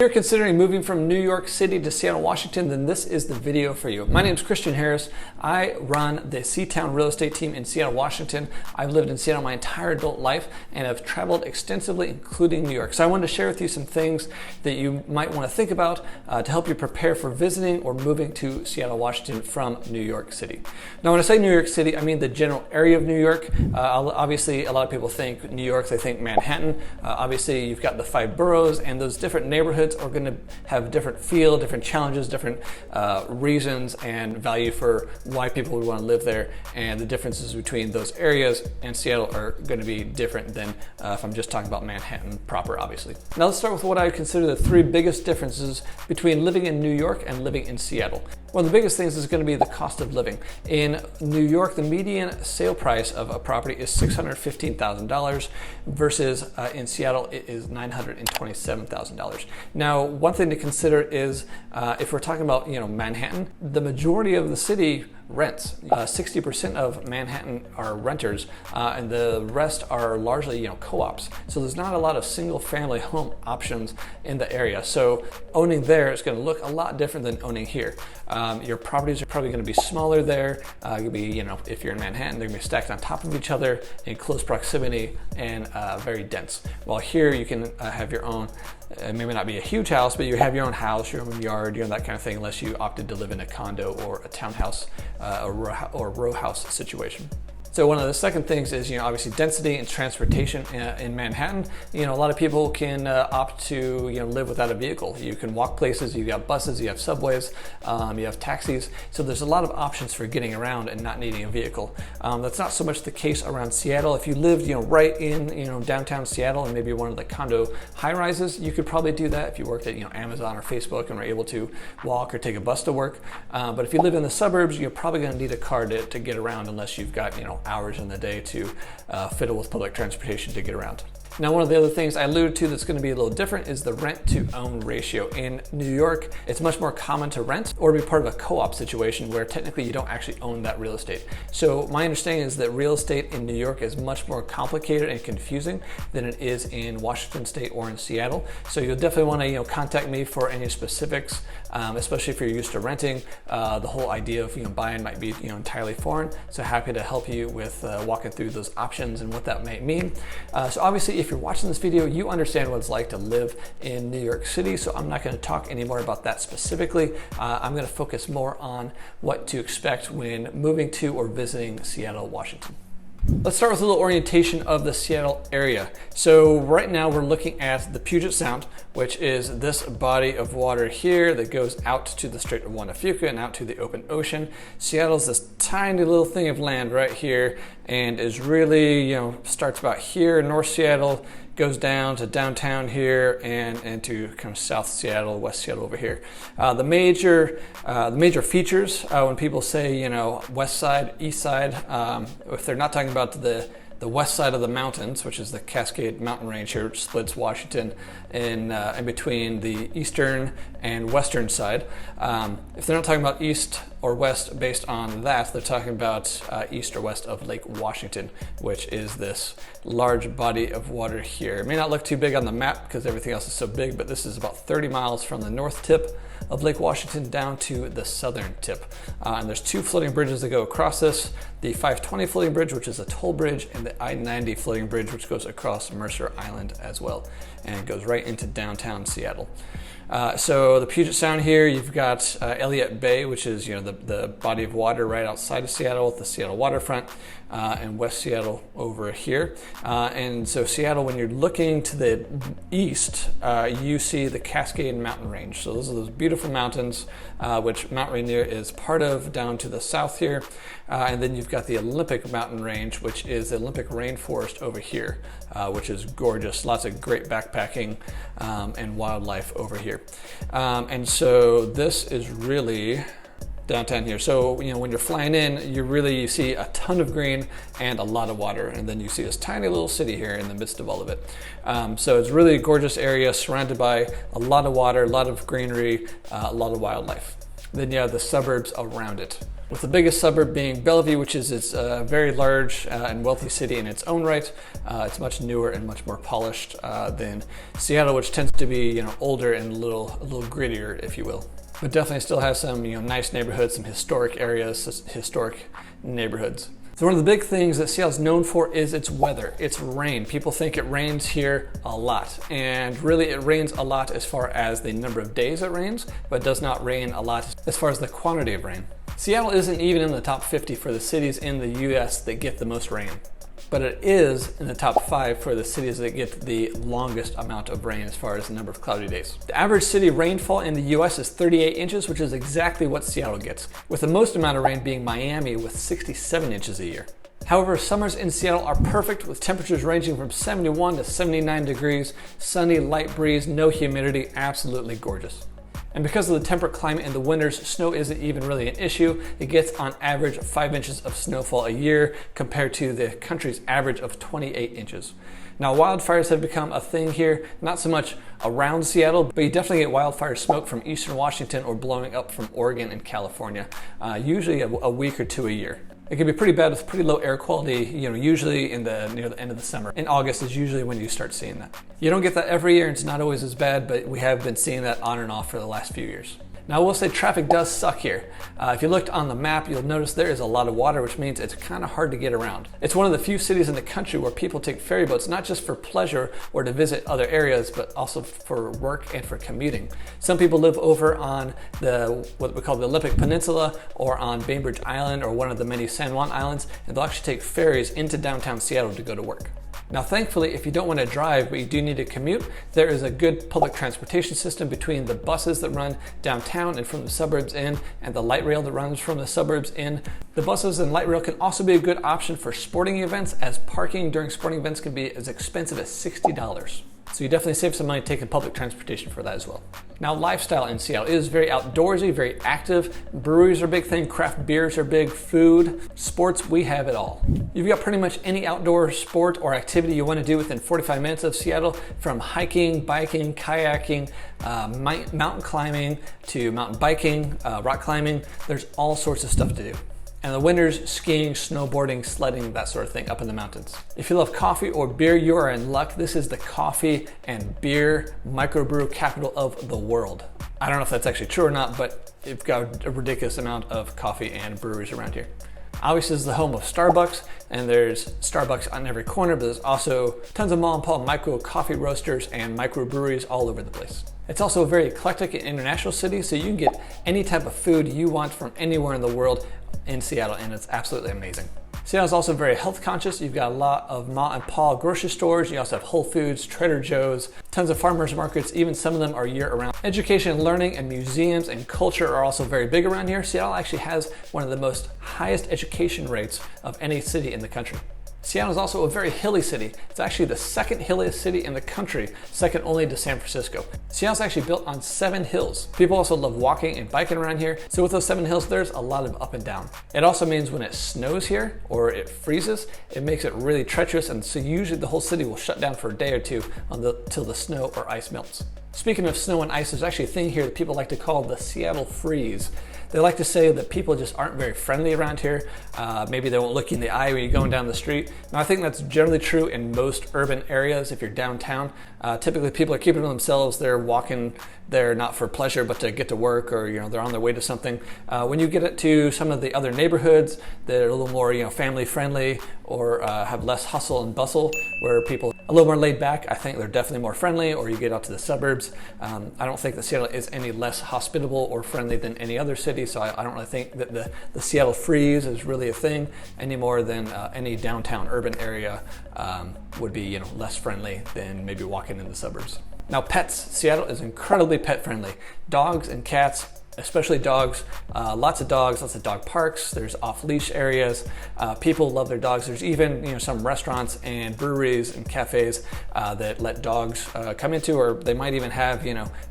you're considering moving from New York City to Seattle, Washington, then this is the video for you. My name is Christian Harris. I run the C-Town real estate team in Seattle, Washington. I've lived in Seattle my entire adult life and have traveled extensively, including New York. So I wanted to share with you some things that you might want to think about to help you prepare for visiting or moving to Seattle, Washington from New York City. Now, when I say New York City, I mean the general area of New York. Obviously, a lot of people think New York, they think Manhattan. Obviously, you've got the 5 boroughs, and those different neighborhoods are going to have different feel, different challenges, different reasons and value for why people would want to live there. And the differences between those areas and Seattle are going to be different than if I'm just talking about Manhattan proper, obviously. Now let's start with what I would consider the 3 biggest differences between living in New York and living in Seattle. One of the biggest things is going to be the cost of living. In New York, the median sale price of a property is $615,000 versus in Seattle, it is $927,000. Now, one thing to consider is if we're talking about Manhattan, the majority of the city rents. 60% of Manhattan are renters, and the rest are largely co-ops. So there's not a lot of single-family home options in the area. So owning there is going to look a lot different than owning here. Your properties are probably going to be smaller there. You'll be, if you're in Manhattan, they're going to be stacked on top of each other in close proximity and very dense. While here, you can have your own. Maybe not be a huge house, but you have your own house, your own yard, that kind of thing, unless you opted to live in a condo or a townhouse or row house situation. So one of the second things is, obviously density and transportation in Manhattan. A lot of people can opt to, live without a vehicle. You can walk places, you have buses, you have subways, you have taxis. So there's a lot of options for getting around and not needing a vehicle. That's not so much the case around Seattle. If you lived, right in, downtown Seattle and maybe one of the condo high rises, you could probably do that if you worked at, Amazon or Facebook and were able to walk or take a bus to work. But if you live in the suburbs, you're probably going to need a car to get around unless you've got, hours in the day to fiddle with public transportation to get around. Now, one of the other things I alluded to that's going to be a little different is the rent to own ratio. In New York, it's much more common to rent or be part of a co-op situation where technically you don't actually own that real estate. So my understanding is that real estate in New York is much more complicated and confusing than it is in Washington State or in Seattle. So you'll definitely want to contact me for any specifics, especially if you're used to renting. The whole idea of buying might be entirely foreign. So happy to help you with walking through those options and what that might mean. So obviously, if you're watching this video, you understand what it's like to live in New York City, so I'm not going to talk any more about that specifically. I'm going to focus more on what to expect when moving to or visiting Seattle, Washington. Let's start with a little orientation of the Seattle area. So right now we're looking at the Puget Sound, which is this body of water here that goes out to the Strait of Juan de Fuca and out to the open ocean. Seattle's this tiny little thing of land right here and is really, starts about here in North Seattle, goes down to downtown here and to kind of South Seattle, West Seattle over here. The major features when people say West Side, East Side, if they're not talking about the west side of the mountains, which is the Cascade Mountain Range here, which splits Washington in between the eastern and western side. If they're not talking about east or west based on that, they're talking about east or west of Lake Washington, which is this large body of water here. It may not look too big on the map because everything else is so big, but this is about 30 miles from the north tip of Lake Washington down to the southern tip. And there's 2 floating bridges that go across this. The 520 floating bridge, which is a toll bridge, and the I-90 floating bridge, which goes across Mercer Island as well, and goes right into downtown Seattle. So the Puget Sound here, you've got Elliott Bay, which is the body of water right outside of Seattle with the Seattle waterfront, and West Seattle over here. And so Seattle, when you're looking to the east, you see the Cascade Mountain Range. So those are those beautiful mountains, which Mount Rainier is part of, down to the south here. And then you've got the Olympic Mountain Range, which is the Olympic rainforest over here, which is gorgeous. Lots of great backpacking and wildlife over here. And so this is really downtown here. So, when you're flying in, you see a ton of green and a lot of water. And then you see this tiny little city here in the midst of all of it. So it's really a gorgeous area surrounded by a lot of water, a lot of greenery, a lot of wildlife. Then you have the suburbs around it, with the biggest suburb being Bellevue, which is its very large and wealthy city in its own right. It's much newer and much more polished than Seattle, which tends to be older and a little grittier, if you will. But definitely still has some nice neighborhoods, some historic areas, historic neighborhoods. So one of the big things that Seattle's known for is its weather, its rain. People think it rains here a lot, and really it rains a lot as far as the number of days it rains, but it does not rain a lot as far as the quantity of rain. Seattle isn't even in the top 50 for the cities in the US that get the most rain, but it is in the top 5 for the cities that get the longest amount of rain as far as the number of cloudy days. The average city rainfall in the US is 38 inches, which is exactly what Seattle gets, with the most amount of rain being Miami with 67 inches a year. However, summers in Seattle are perfect, with temperatures ranging from 71 to 79 degrees, sunny, light breeze, no humidity, absolutely gorgeous. And because of the temperate climate in the winters, snow isn't even really an issue. It gets on average 5 inches of snowfall a year compared to the country's average of 28 inches. Now, wildfires have become a thing here, not so much around Seattle, but you definitely get wildfire smoke from eastern Washington or blowing up from Oregon and California, usually a week or two a year. It can be pretty bad with pretty low air quality, usually near the end of the summer. In August is usually when you start seeing that. You don't get that every year, and it's not always as bad, but we have been seeing that on and off for the last few years. Now, I will say traffic does suck here. If you looked on the map, you'll notice there is a lot of water, which means it's kind of hard to get around. It's one of the few cities in the country where people take ferry boats, not just for pleasure or to visit other areas, but also for work and for commuting. Some people live over on what we call the Olympic Peninsula, or on Bainbridge Island, or one of the many San Juan Islands, and they'll actually take ferries into downtown Seattle to go to work. Now, thankfully, if you don't want to drive, but you do need to commute, there is a good public transportation system between the buses that run downtown and from the suburbs in, and the light rail that runs from the suburbs in. The buses and light rail can also be a good option for sporting events, as parking during sporting events can be as expensive as $60. So you definitely save some money taking public transportation for that as well. Now, lifestyle in Seattle is very outdoorsy, very active. Breweries are a big thing, craft beers are big, food, sports, we have it all. You've got pretty much any outdoor sport or activity you want to do within 45 minutes of Seattle, from hiking, biking, kayaking, mountain climbing to mountain biking, rock climbing. There's all sorts of stuff to do. And in the winters, skiing, snowboarding, sledding, that sort of thing up in the mountains. If you love coffee or beer, you are in luck. This is the coffee and beer microbrew capital of the world. I don't know if that's actually true or not, but you've got a ridiculous amount of coffee and breweries around here. Obviously, this is the home of Starbucks, and there's Starbucks on every corner, but there's also tons of mom and pop micro coffee roasters and microbreweries all over the place. It's also a very eclectic and international city, so you can get any type of food you want from anywhere in the world in Seattle, and it's absolutely amazing. Seattle is also very health conscious. You've got a lot of ma and pa grocery stores. You also have Whole Foods, Trader Joe's, tons of farmers markets. Even some of them are year round. Education and learning and museums and culture are also very big around here. Seattle actually has one of the most highest education rates of any city in the country. Seattle is also a very hilly city. It's actually the second hilliest city in the country, second only to San Francisco. Seattle's actually built on 7 hills. People also love walking and biking around here. So with those 7 hills, there's a lot of up and down. It also means when it snows here or it freezes, it makes it really treacherous. And so usually the whole city will shut down for a day or two until the snow or ice melts. Speaking of snow and ice, there's actually a thing here that people like to call the Seattle freeze. They like to say that people just aren't very friendly around here. Maybe they won't look you in the eye when you're going down the street. Now, I think that's generally true in most urban areas. If you're downtown, typically people are keeping to themselves. They're walking there not for pleasure, but to get to work, or they're on their way to something. When you get it to some of the other neighborhoods, they're a little more family friendly, or have less hustle and bustle, where people a little more laid back. I think they're definitely more friendly. Or you get out to the suburbs. I don't think that Seattle is any less hospitable or friendly than any other city. So I don't really think that the Seattle freeze is really a thing any more than any downtown urban area would be less friendly than maybe walking in the suburbs. Now, pets. Seattle is incredibly pet friendly. Dogs and cats, especially dogs, lots of dog parks. There's off-leash areas. People love their dogs. There's even some restaurants and breweries and cafes that let dogs come into, or they might even have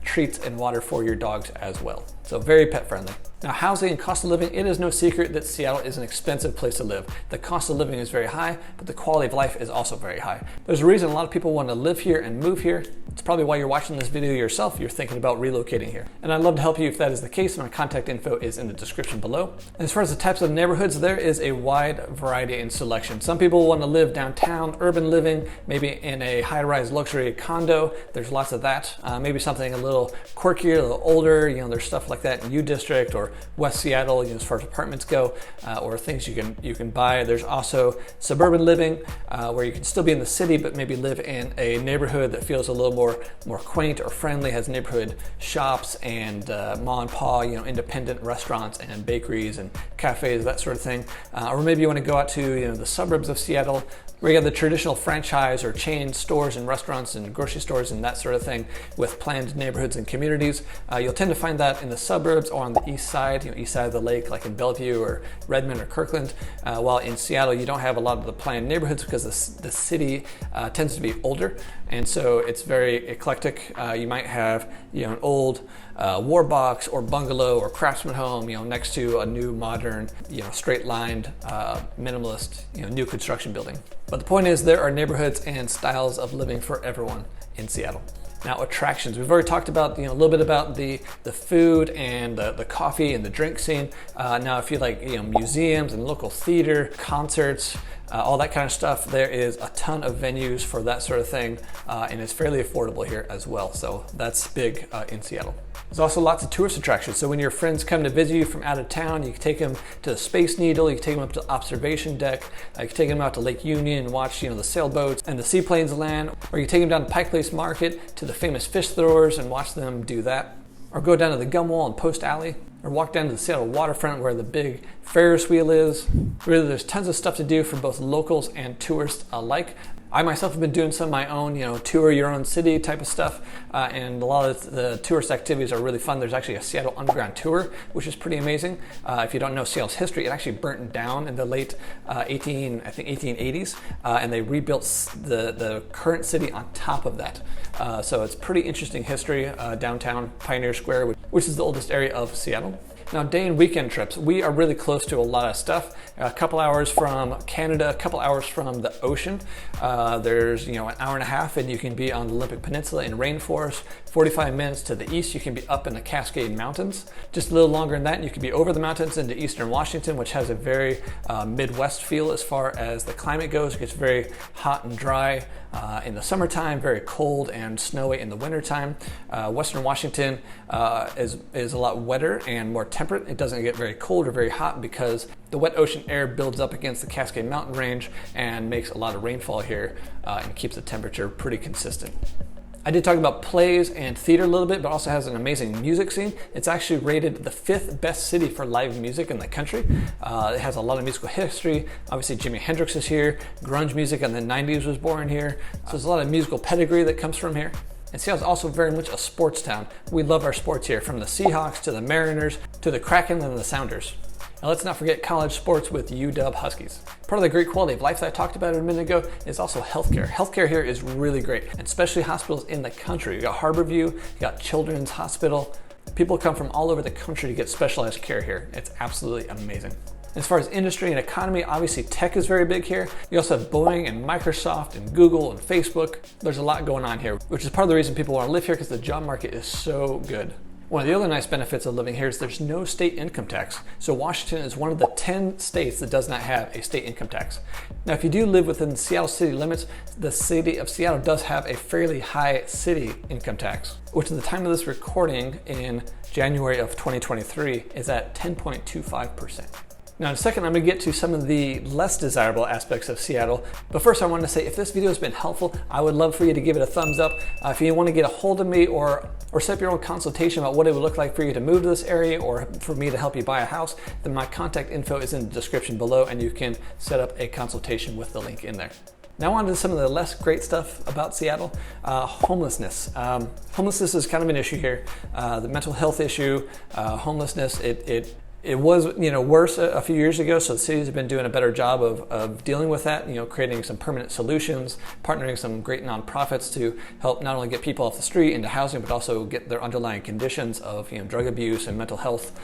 treats and water for your dogs as well. So very pet friendly. Now, housing and cost of living, it is no secret that Seattle is an expensive place to live. The cost of living is very high, but the quality of life is also very high. There's a reason a lot of people want to live here and move here. It's probably why you're watching this video yourself. You're thinking about relocating here. And I'd love to help you if that is the case. My contact info is in the description below. As far as the types of neighborhoods, there is a wide variety and selection. Some people want to live downtown, urban living, maybe in a high-rise luxury condo. There's lots of that. Maybe something a little quirkier, a little older. There's stuff like that in U District or West Seattle, as far as apartments go, or things you can buy. There's also suburban living, where you can still be in the city, but maybe live in a neighborhood that feels a little more quaint or friendly, has neighborhood shops and ma and pa, independent restaurants and bakeries and cafes, that sort of thing. Or maybe you want to go out to the suburbs of Seattle, where you have the traditional franchise or chain stores and restaurants and grocery stores and that sort of thing with planned neighborhoods and communities. You'll tend to find that in the suburbs or on the east side, east side of the lake, like in Bellevue or Redmond or Kirkland. While in Seattle, you don't have a lot of the planned neighborhoods because the city tends to be older, and so it's very eclectic. You might have an old war box or bungalow or craftsman home, next to a new modern, straight-lined, minimalist, new construction building. But the point is, there are neighborhoods and styles of living for everyone in Seattle. Now, attractions. We've already talked about, a little bit about the food and the coffee and the drink scene. Now, if you like, museums and local theater, concerts, all that kind of stuff, there is a ton of venues for that sort of thing, and it's fairly affordable here as well. So that's big in Seattle. There's also lots of tourist attractions. So when your friends come to visit you from out of town, you can take them to the Space Needle, you can take them up to the observation deck, you can take them out to Lake Union and watch the sailboats and the seaplanes land, or you can take them down to Pike Place Market to the famous fish throwers and watch them do that, or go down to the Gum Wall and Post Alley, or walk down to the Seattle waterfront where the big Ferris wheel is. Really, there's tons of stuff to do for both locals and tourists alike. I myself have been doing some of my own, tour your own city type of stuff, and a lot of the tourist activities are really fun. There's actually a Seattle Underground tour, which is pretty amazing. If you don't know Seattle's history, it actually burnt down in the late 1880s, and they rebuilt the current city on top of that. So it's pretty interesting history. Downtown Pioneer Square, which is the oldest area of Seattle. Now, day and weekend trips, we are really close to a lot of stuff. A couple hours from Canada, a couple hours from the ocean. There's an hour and a half and you can be on the Olympic Peninsula in rainforest. 45 minutes to the east, you can be up in the Cascade Mountains. Just a little longer than that, and you can be over the mountains into eastern Washington, which has a very Midwest feel as far as the climate goes. It gets very hot and dry in the summertime, very cold and snowy in the wintertime. Western Washington is a lot wetter and more temperate. It doesn't get very cold or very hot because the wet ocean air builds up against the Cascade Mountain range and makes a lot of rainfall here and keeps the temperature pretty consistent. I did talk about plays and theater a little bit, but also has an amazing music scene. It's actually rated the 5th best city for live music in the country. It has a lot of musical history. Obviously, Jimi Hendrix is here. Grunge music in the 90s was born here. So there's a lot of musical pedigree that comes from here. And Seattle's also very much a sports town. We love our sports here, from the Seahawks to the Mariners to the Kraken and the Sounders. Now, let's not forget college sports with UW Huskies. Part of the great quality of life that I talked about a minute ago is also healthcare. Healthcare here is really great, and especially hospitals in the country. You got Harborview, you got Children's Hospital. People come from all over the country to get specialized care here. It's absolutely amazing. As far as industry and economy, obviously tech is very big here. You also have Boeing and Microsoft and Google and Facebook. There's a lot going on here, which is part of the reason people want to live here, because the job market is so good. One of the other nice benefits of living here is there's no state income tax. So Washington is one of the 10 states that does not have a state income tax. Now, if you do live within the Seattle city limits, the city of Seattle does have a fairly high city income tax, which at the time of this recording in January of 2023 is at 10.25%. Now, in a second, I'm going to get to some of the less desirable aspects of Seattle. But first, I want to say, if this video has been helpful, I would love for you to give it a thumbs up. If you want to get a hold of me or set up your own consultation about what it would look like for you to move to this area or for me to help you buy a house, then my contact info is in the description below, and you can set up a consultation with the link in there. Now on to some of the less great stuff about Seattle. Homelessness. Homelessness is kind of an issue here. The mental health issue, homelessness, it It was, worse a few years ago, so the cities have been doing a better job of dealing with that, creating some permanent solutions, partnering some great nonprofits to help not only get people off the street into housing, but also get their underlying conditions of, drug abuse and mental health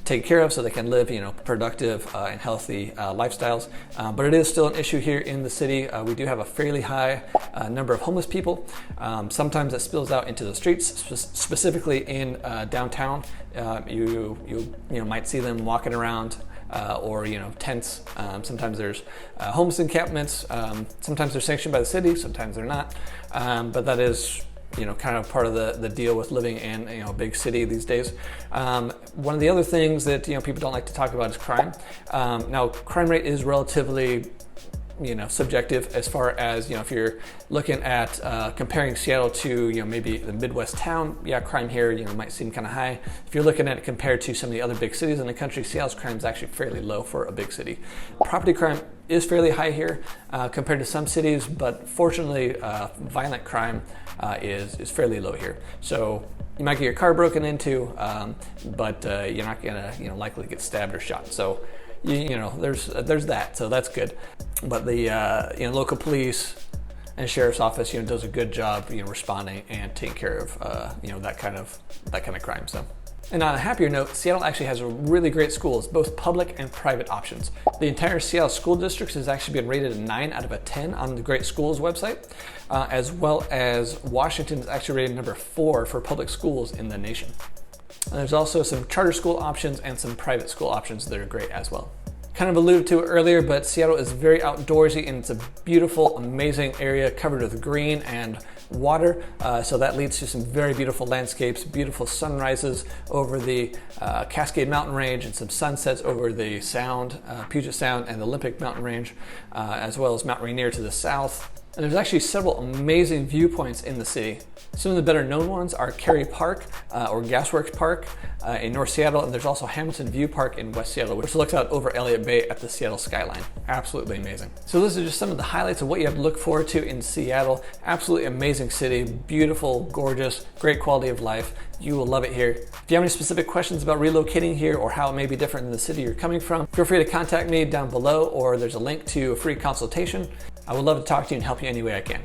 taken care of so they can live, productive and healthy lifestyles. But it is still an issue here in the city. We do have a fairly high number of homeless people. Sometimes it spills out into the streets, specifically in downtown. You might see them walking around or tents. Sometimes there's homeless encampments. Sometimes they're sanctioned by the city, sometimes they're not. But that is kind of part of the deal with living in a big city these days. One of the other things that people don't like to talk about is crime. Now, crime rate is relatively subjective as far as, if you're looking at comparing Seattle to, maybe the Midwest town, crime here, might seem kind of high. If you're looking at it compared to some of the other big cities in the country, Seattle's crime is actually fairly low for a big city. Property crime is fairly high here compared to some cities, but fortunately, violent crime is fairly low here. So you might get your car broken into, but you're not gonna, likely get stabbed or shot. So there's that, so that's good. But the local police and sheriff's office does a good job responding and taking care of that kind of crime. So, and on a happier note, Seattle actually has really great schools, both public and private options. The entire Seattle school district has actually been rated a 9 out of 10 on the Great Schools website, as well as Washington is actually rated number 4 for public schools in the nation. And there's also some charter school options and some private school options that are great as well. Kind of alluded to it earlier, but Seattle is very outdoorsy and it's a beautiful, amazing area covered with green and water. So that leads to some very beautiful landscapes, beautiful sunrises over the Cascade Mountain Range and some sunsets over the Sound, Puget Sound and the Olympic Mountain Range, as well as Mount Rainier to the south. And there's actually several amazing viewpoints in the city. Some of the better known ones are Cary Park or Gasworks Park in North Seattle, and there's also Hamilton View Park in West Seattle, which looks out over Elliott Bay at the Seattle skyline. Absolutely amazing. So those are just some of the highlights of what you have to look forward to in Seattle. Absolutely amazing city, beautiful, gorgeous, great quality of life. You will love it here. If you have any specific questions about relocating here or how it may be different in the city you're coming from, feel free to contact me down below, or there's a link to a free consultation. I would love to talk to you and help you any way I can.